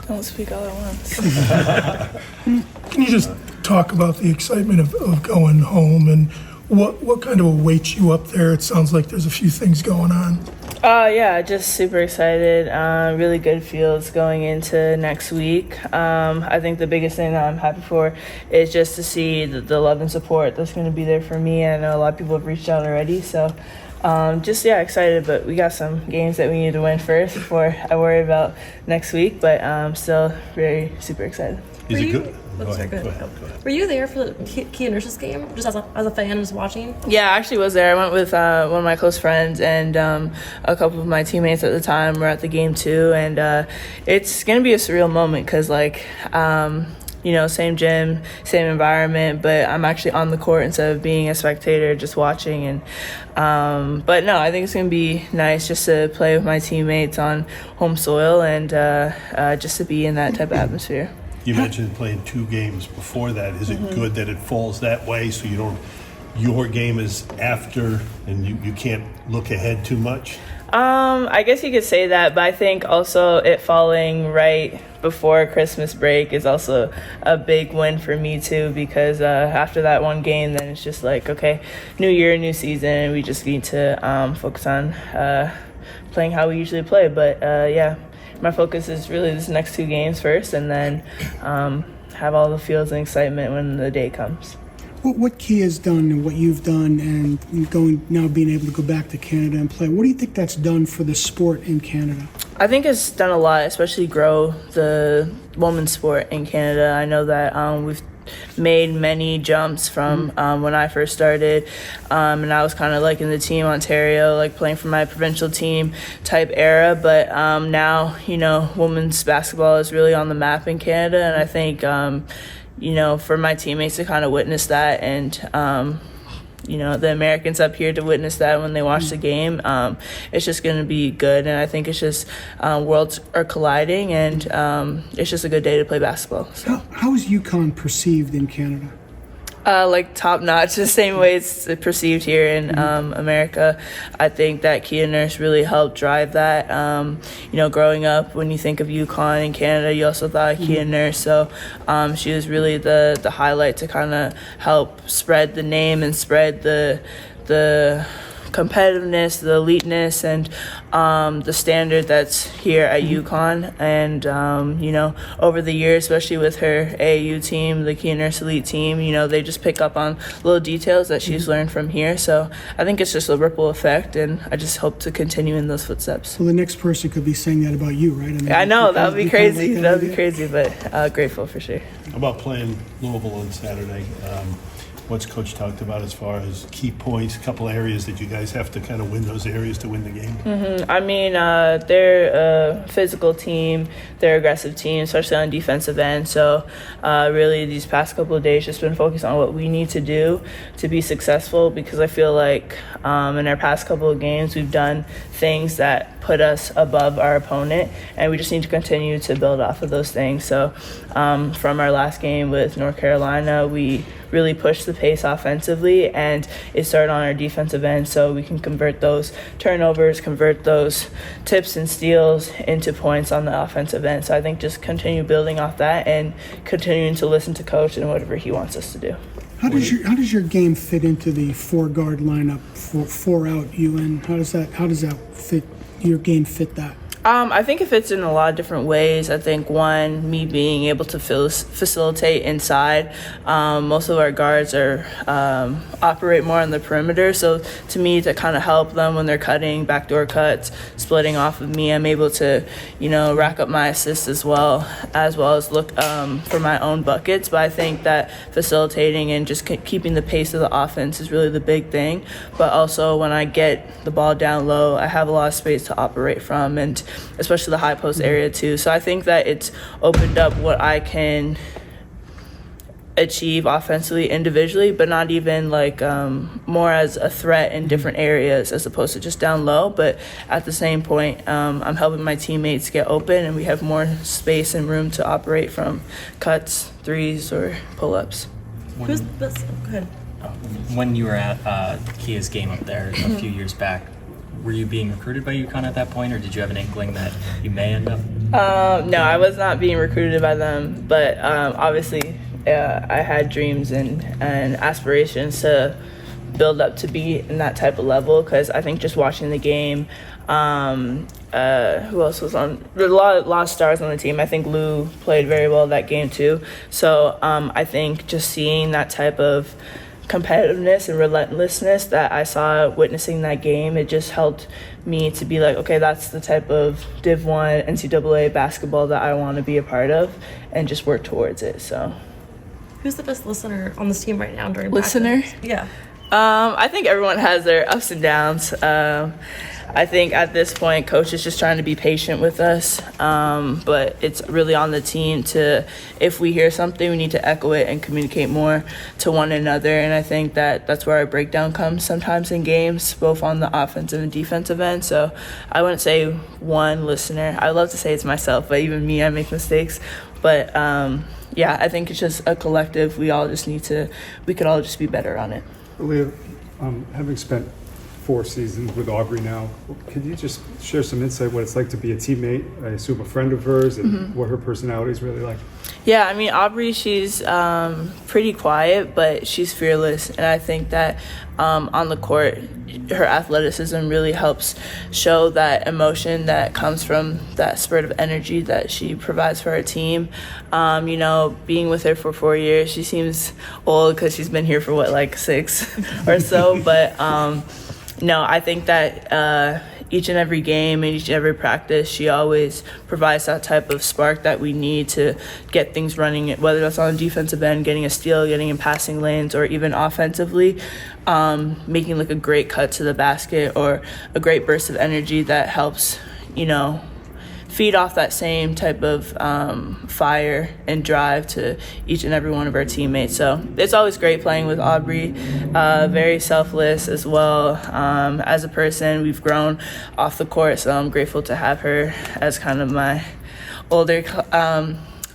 Don't speak all at once. Can you just talk about the excitement of going home and what kind of awaits you up there? It sounds like there's a few things going on. Yeah, just super excited. Really good feels going into next week. I think the biggest thing that I'm happy for is just to see the love and support that's going to be there for me. I know a lot of people have reached out already, so excited. But we got some games that we need to win first before I worry about next week. But still very super excited. Is it good? Go ahead. Were you there for the Kia Nurse's game, just as a fan, just watching? Yeah, I actually was there. I went with one of my close friends and a couple of my teammates at the time were at the game too. And it's going to be a surreal moment because, same gym, same environment, but I'm actually on the court instead of being a spectator, just watching. And but no, I think it's going to be nice just to play with my teammates on home soil and just to be in that type of atmosphere. You mentioned playing 2 games before that. Is it good that it falls that way so your game is after and you can't look ahead too much? I guess you could say that, but I think also it falling right before Christmas break is also a big win for me too, because after that one game, then it's just like, okay, new year, new season, and we just need to focus on playing how we usually play. But my focus is really this next 2 games first, and then have all the feels and excitement when the day comes. What Kia's done and what you've done and being able to go back to Canada and play, what do you think that's done for the sport in Canada? I think it's done a lot, especially grow the women's sport in Canada. I know that we've made many jumps from when I first started, and I was kind of like in the Team Ontario, like playing for my provincial team type era, but now women's basketball is really on the map in Canada, and I think for my teammates to kind of witness that and the Americans up here to witness that when they watch the game, it's just going to be good. And I think it's just worlds are colliding, and it's just a good day to play basketball. So. How is UConn perceived in Canada? Top notch, the same way it's perceived here in America. I think that Kia Nurse really helped drive that. Growing up, when you think of UConn in Canada, you also thought of Kia Nurse. So she was really the highlight to kind of help spread the name and spread the competitiveness, the eliteness, and the standard that's here at UConn. And over the years, especially with her AAU team, the Kia Nurse Elite team, they just pick up on little details that she's learned from here. So I think it's just a ripple effect, and I just hope to continue in those footsteps. Well, the next person could be saying that about you, right? I know, that would be crazy. That would be crazy, but grateful for sure. How about playing Louisville on Saturday? What's Coach talked about as far as key points, a couple areas that you guys have to kind of win those areas to win the game? I mean, they're a physical team. They're an aggressive team, especially on defensive end. So really these past couple of days just been focused on what we need to do to be successful, because I feel like in our past couple of games we've done things that put us above our opponent, and we just need to continue to build off of those things. So from our last game with North Carolina, we really pushed the pace offensively, and it started on our defensive end, so we can convert those turnovers, convert those tips and steals into points on the offensive end. So I think just continue building off that and continuing to listen to Coach and whatever he wants us to do. How does your game fit into the 4-guard lineup for 4-out UN? How does that fit your game? Fit that? I think it fits in a lot of different ways. I think, one, me being able to facilitate inside. Most of our guards operate more on the perimeter, so to me, to kind of help them when they're cutting, backdoor cuts, splitting off of me, I'm able to, rack up my assists as well as look for my own buckets. But I think that facilitating and just keeping the pace of the offense is really the big thing. But also, when I get the ball down low, I have a lot of space to operate from, and especially the high post area too. So I think that it's opened up what I can achieve offensively individually, but not even more as a threat in different areas as opposed to just down low. But at the same point, I'm helping my teammates get open, and we have more space and room to operate from cuts, threes, or pull-ups. Go ahead. When you were at Kia's game up there a few years back, were you being recruited by UConn at that point, or did you have an inkling that you may end up No, I was not being recruited by them, but obviously I had dreams and aspirations to build up to be in that type of level, because I think just watching the game, who else was on? There's a lot of stars on the team. I think Lou played very well that game too. So I think just seeing that type of competitiveness and relentlessness that I saw witnessing that game, it just helped me to be like, okay, that's the type of Div 1 NCAA basketball that I want to be a part of, and just work towards it. So Who's the best listener on this team right now during Listener? practice? Yeah. I think everyone has their ups and downs. I think at this point, coach is just trying to be patient with us. But it's really on the team to, if we hear something, we need to echo it and communicate more to one another. And I think that that's where our breakdown comes sometimes in games, both on the offensive and defensive end. So I wouldn't say one listener. I love to say it's myself, but even me, I make mistakes. But yeah, I think it's just a collective. We could all just be better on it. Aaliyah, having spent 4 seasons with Aubrey now, could you just share some insight what it's like to be a teammate, I assume a friend of hers, and what her personality is really like? Yeah, I mean, Aubrey, she's pretty quiet, but she's fearless. And I think that on the court, her athleticism really helps show that emotion that comes from that spurt of energy that she provides for her team. You know, being with her for 4 years, she seems old because she's been here for, like 6 or so. But no, I think that each and every game and each and every practice, she always provides that type of spark that we need to get things running, whether that's on the defensive end, getting a steal, getting in passing lanes, or even offensively, making like a great cut to the basket or a great burst of energy that helps, you know, feed off that same type of fire and drive to each and every one of our teammates. So it's always great playing with Aubrey. Very selfless as well. As a person, we've grown off the court, so I'm grateful to have her as kind of my older,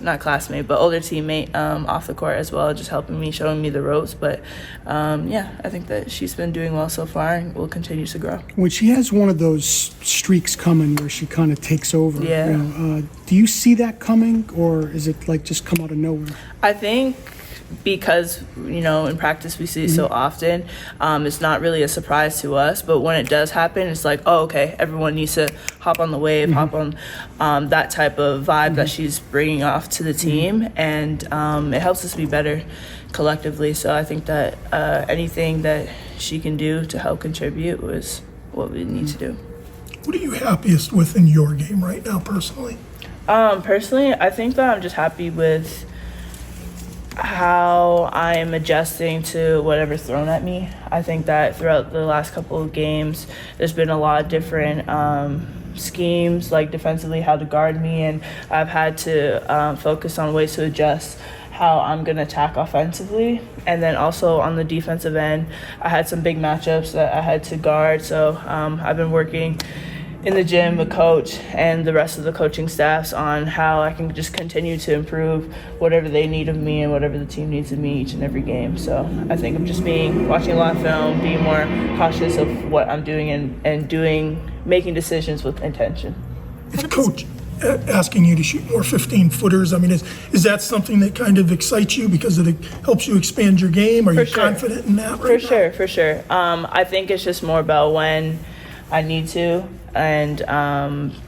not classmate, but older teammate off the court as well, just helping me, showing me the ropes. But yeah, I think that she's been doing well so far and will continue to grow. When she has one of those streaks coming where she kind of takes over, Yeah. you know, do you see that coming, or is it like just come out of nowhere? I think because, you know, in practice we see it so often, it's not really a surprise to us. But when it does happen, it's like, oh, okay, everyone needs to hop on the wave, hop on that type of vibe that she's bringing off to the team. And it helps us be better collectively. So I think that anything that she can do to help contribute was what we need to do. What are you happiest with in your game right now, personally? Personally, I think that I'm just happy with how I am adjusting to whatever's thrown at me. I think that throughout the last couple of games, there's been a lot of different schemes, like defensively, how to guard me, and I've had to focus on ways to adjust how I'm going to attack offensively. And then also on the defensive end, I had some big matchups that I had to guard. So I've been working in the gym with coach and the rest of the coaching staffs on how I can just continue to improve whatever they need of me and whatever the team needs of me each and every game. So I think I'm just watching a lot of film, being more cautious of what I'm doing and making decisions with intention. Is coach asking you to shoot more 15-footers? I mean, is that something that kind of excites you because it helps you expand your game? Are you confident in that right now? For sure. I think it's just more about when I need to, and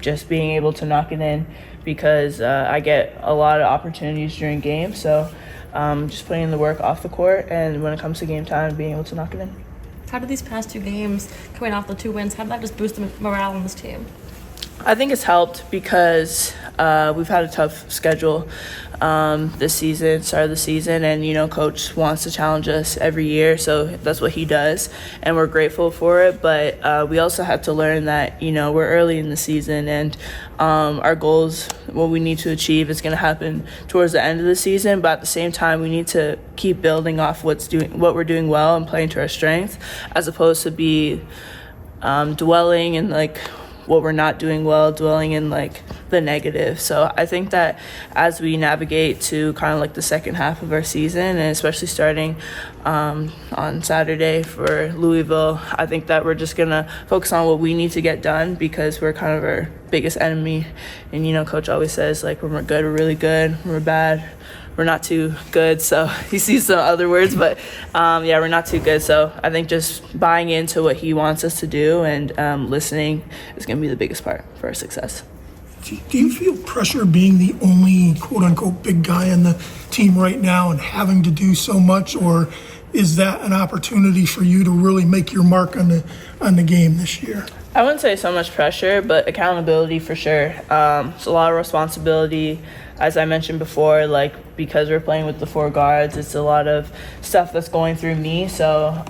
just being able to knock it in, because I get a lot of opportunities during games. So just putting in the work off the court, and when it comes to game time, being able to knock it in. How did these past 2 games, coming off the 2 wins, how did that just boost the morale on this team? I think it's helped because we've had a tough schedule this season, start of the season, and, you know, coach wants to challenge us every year, so that's what he does, and we're grateful for it. But we also have to learn that, you know, we're early in the season, and our goals, what we need to achieve, is going to happen towards the end of the season. But at the same time, we need to keep building off what we're doing well and playing to our strength, as opposed to be dwelling and like what we're not doing well, dwelling in like the negative. So I think that as we navigate to kind of like the second half of our season, and especially starting on Saturday for Louisville, I think that we're just gonna focus on what we need to get done, because we're kind of our biggest enemy. And coach always says, like, when we're good, we're really good. When we're bad, we're not too good. So he sees some other words, but yeah, we're not too good. So I think just buying into what he wants us to do and listening is going to be the biggest part for our success. Do you feel pressure being the only quote-unquote big guy on the team right now and having to do so much, or is that an opportunity for you to really make your mark on the game this year? I wouldn't say so much pressure, but accountability for sure. It's a lot of responsibility. As I mentioned before, like, because we're playing with the 4 guards, it's a lot of stuff that's going through me. So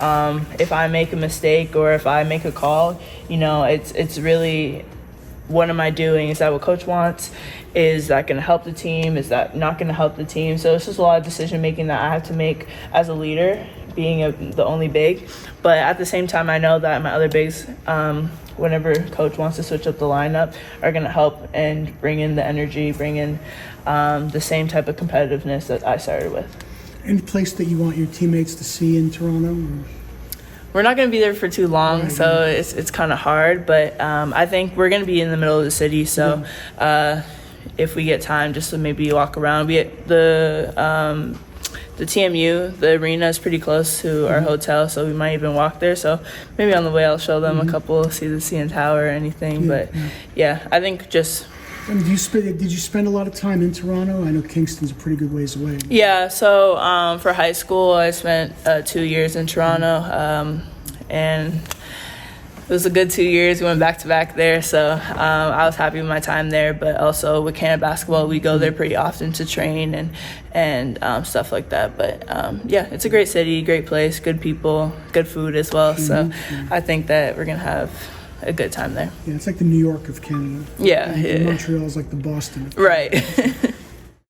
if I make a mistake or if I make a call, it's really, what am I doing? Is that what coach wants? Is that going to help the team? Is that not going to help the team? So it's just a lot of decision making that I have to make as a leader, being the only big. But at the same time, I know that my other bigs, whenever coach wants to switch up the lineup, are going to help and bring in the energy, bring in the same type of competitiveness that I started with. Any place that you want your teammates to see in Toronto? Or? We're not going to be there for too long, so it's kind of hard. But I think we're going to be in the middle of the city, so if we get time, just to maybe walk around. We get the TMU, the arena is pretty close to our hotel, so we might even walk there. So maybe on the way I'll show them a couple, see the CN Tower or anything. But yeah, I think just... And did you spend a lot of time in Toronto? I know Kingston's a pretty good ways away. Yeah, so for high school, I spent 2 years in Toronto, and it was a good 2 years. We went back to back there, so I was happy with my time there. But also with Canada basketball, we go there pretty often to train and stuff like that. But yeah, it's a great city, great place, good people, good food as well. So I think that we're gonna have a good time there. Yeah, it's like the New York of Canada. Yeah, And Montreal is like the Boston of Canada. Right.